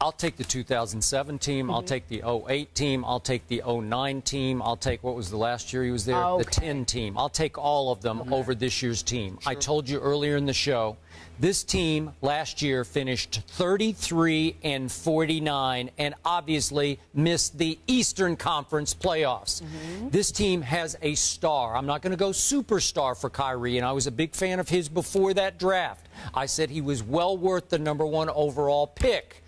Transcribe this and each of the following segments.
I'll take the 2007 team. I'll take the 08 team. I'll take the 09 team. I'll take, what was the last year he was there? Okay. The 10 team. I'll take all of them over this year's team. Sure. I told you earlier in the show, this team last year finished 33-49 and obviously missed the Eastern Conference playoffs. This team has a star. I'm not going to go superstar for Kyrie, and I was a big fan of his before that draft. I said he was well worth the #1 overall pick.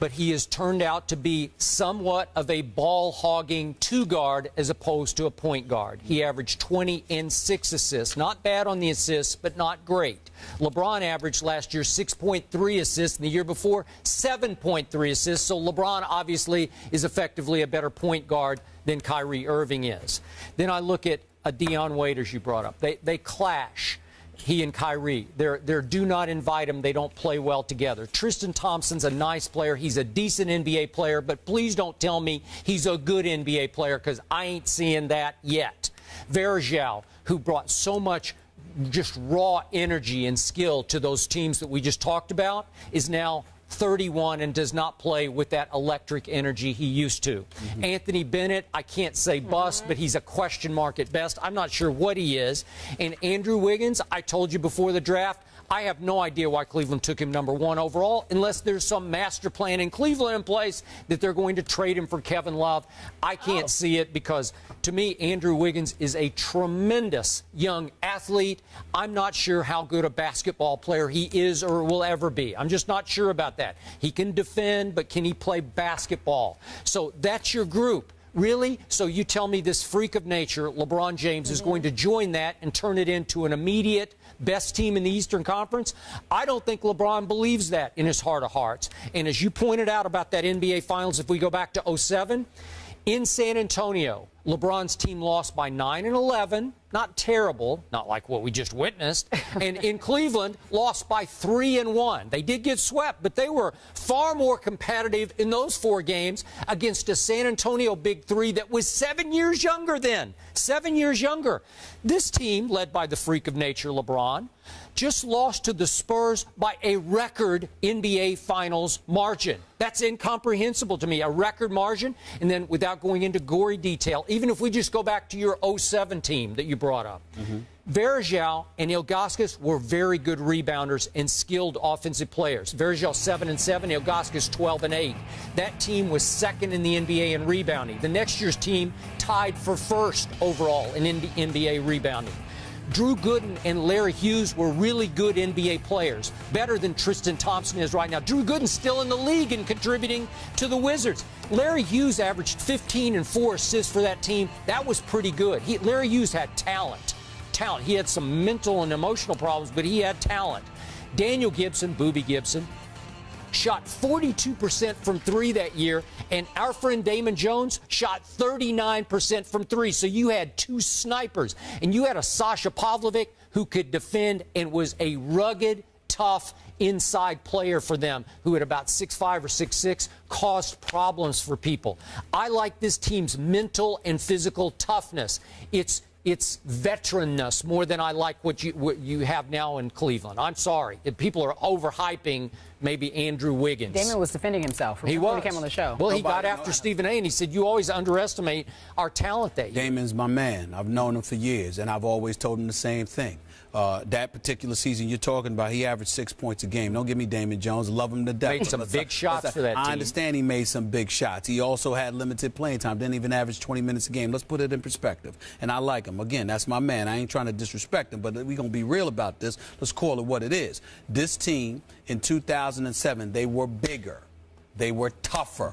But he has turned out to be somewhat of a ball-hogging two-guard as opposed to a point guard. He averaged 20 and 6 assists. Not bad on the assists, but not great. LeBron averaged last year 6.3 assists, and the year before 7.3 assists. So LeBron obviously is effectively a better point guard than Kyrie Irving is. Then I look at Dion Waiters you brought up. They clash. He and Kyrie, they're do not invite him. They don't play well together. Tristan Thompson's a nice player. He's a decent NBA player, but please don't tell me he's a good NBA player because I ain't seeing that yet. Varejao, who brought so much just raw energy and skill to those teams that we just talked about, is now 31 and does not play with that electric energy he used to. Anthony Bennett, I can't say bust, but he's a question mark at best. I'm not sure what he is. And Andrew Wiggins, I told you before the draft, I have no idea why Cleveland took him #1 overall unless there's some master plan in Cleveland in place that they're going to trade him for Kevin Love. I can't see it because, to me, Andrew Wiggins is a tremendous young athlete. I'm not sure how good a basketball player he is or will ever be. I'm just not sure about that. He can defend, but can he play basketball? So that's your group. Really? So you tell me this freak of nature, LeBron James, is going to join that and turn it into an immediate best team in the Eastern Conference? I don't think LeBron believes that in his heart of hearts. And as you pointed out about that NBA Finals, if we go back to 07, in San Antonio, LeBron's team lost by 9 and 11. Not terrible, not like what we just witnessed. And in Cleveland, lost by 3 and 1. They did get swept, but they were far more competitive in those 4 games against a San Antonio Big Three that was 7 years younger then. 7 years younger. This team, led by the freak of nature, LeBron, just lost to the Spurs by a record NBA Finals margin. That's incomprehensible to me, a record margin. And then without going into gory detail, even if we just go back to your 07 team that you brought up, Varejao and Ilgauskas were very good rebounders and skilled offensive players. Varejao 7 and 7, Ilgauskas 12 and 8. That team was second in the NBA in rebounding. The next year's team tied for first overall in NBA rebounding. Drew Gooden and Larry Hughes were really good NBA players, better than Tristan Thompson is right now. Drew Gooden's still in the league and contributing to the Wizards. Larry Hughes averaged 15 and 4 assists for that team. That was pretty good. Larry Hughes had talent. He had some mental and emotional problems, but he had talent. Daniel Gibson, Boobie Gibson, shot 42% from 3 that year, and our friend Damon Jones shot 39% from 3. So you had 2 snipers, and you had a Sasha Pavlovic who could defend and was a rugged, tough inside player for them, who at about 6'5" or 6'6" caused problems for people. I like this team's mental and physical toughness. It's veteranness more than I like what you have now in Cleveland. I'm sorry. People are overhyping maybe Andrew Wiggins. Damon was defending himself he before he came on the show. Well, he got after Stephen A. and he said, you always underestimate our talent that year. Damon's my man. I've known him for years, and I've always told him the same thing. That particular season you're talking about, he averaged 6 points a game. Don't give me Damon Jones. Love him to death. Made some big shots for that team. I understand he made some big shots. He also had limited playing time. Didn't even average 20 minutes a game. Let's put it in perspective. And I like him. Again, that's my man. I ain't trying to disrespect him, but we're going to be real about this. Let's call it what it is. This team in 2007, they were bigger. They were tougher.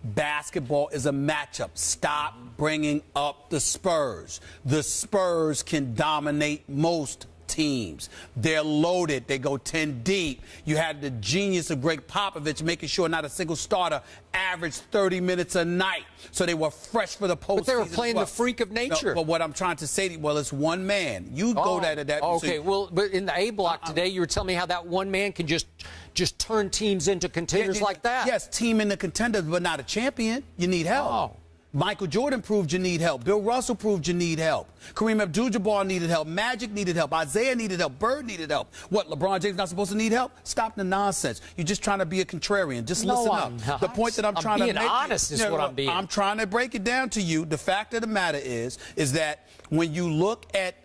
Basketball is a matchup. Stop bringing up the Spurs. The Spurs can dominate most teams. They're loaded. They go 10 deep. You had the genius of Greg Popovich making sure not a single starter averaged 30 minutes a night. So they were fresh for the postseason. But they were playing the freak of nature. No, but what I'm trying to say to you, well, it's one man. You go that. Okay, well, but in the A block today, you were telling me how that one man can just turn teams into contenders like that. Yes, team into contenders, but not a champion. You need help. Oh. Michael Jordan proved you need help. Bill Russell proved you need help. Kareem Abdul-Jabbar needed help. Magic needed help. Isaiah needed help. Bird needed help. What, LeBron James not supposed to need help? Stop the nonsense. You're just trying to be a contrarian. Just listen up. The point that I'm trying to make... being honest is what I'm being. I'm trying to break it down to you. The fact of the matter is that when you look at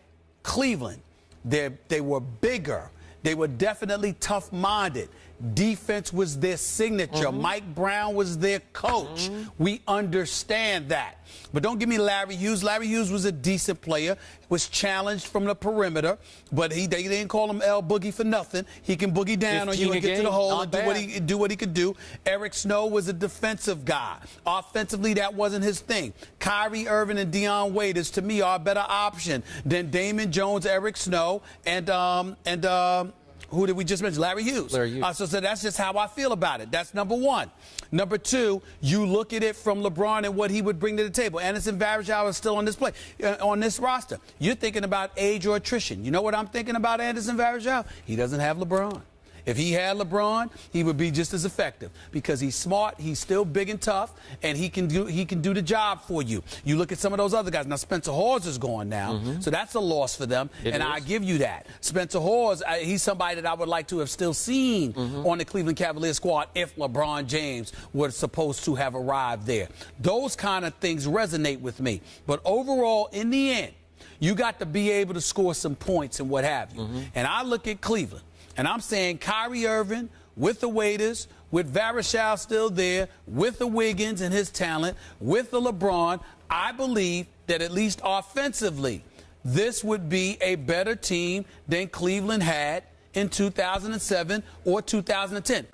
Cleveland, they were bigger. They were definitely tough-minded. Defense was their signature. Mike Brown was their coach. We understand that. But don't give me Larry Hughes. Larry Hughes was a decent player, was challenged from the perimeter, but they didn't call him L Boogie for nothing. He can boogie down on you and get to the hole and do what he could do. Eric Snow was a defensive guy. Offensively, that wasn't his thing. Kyrie Irving and Deion Waiters, to me, are a better option than Damon Jones, Eric Snow, and who did we just mention? Larry Hughes. So that's just how I feel about it. That's number one. Number two, you look at it from LeBron and what he would bring to the table. Anderson Varejao is still on this on this roster. You're thinking about age or attrition. You know what I'm thinking about Anderson Varejao? He doesn't have LeBron. If he had LeBron, he would be just as effective because he's smart, he's still big and tough, and he can do the job for you. You look at some of those other guys. Now, Spencer Hawes is gone now, so that's a loss for them, I give you that. Spencer Hawes, he's somebody that I would like to have still seen on the Cleveland Cavaliers squad if LeBron James was supposed to have arrived there. Those kind of things resonate with me. But overall, in the end, you got to be able to score some points and what have you. And I look at Cleveland. And I'm saying Kyrie Irving with the Waiters, with Varejao still there, with the Wiggins and his talent, with the LeBron, I believe that at least offensively, this would be a better team than Cleveland had in 2007 or 2010.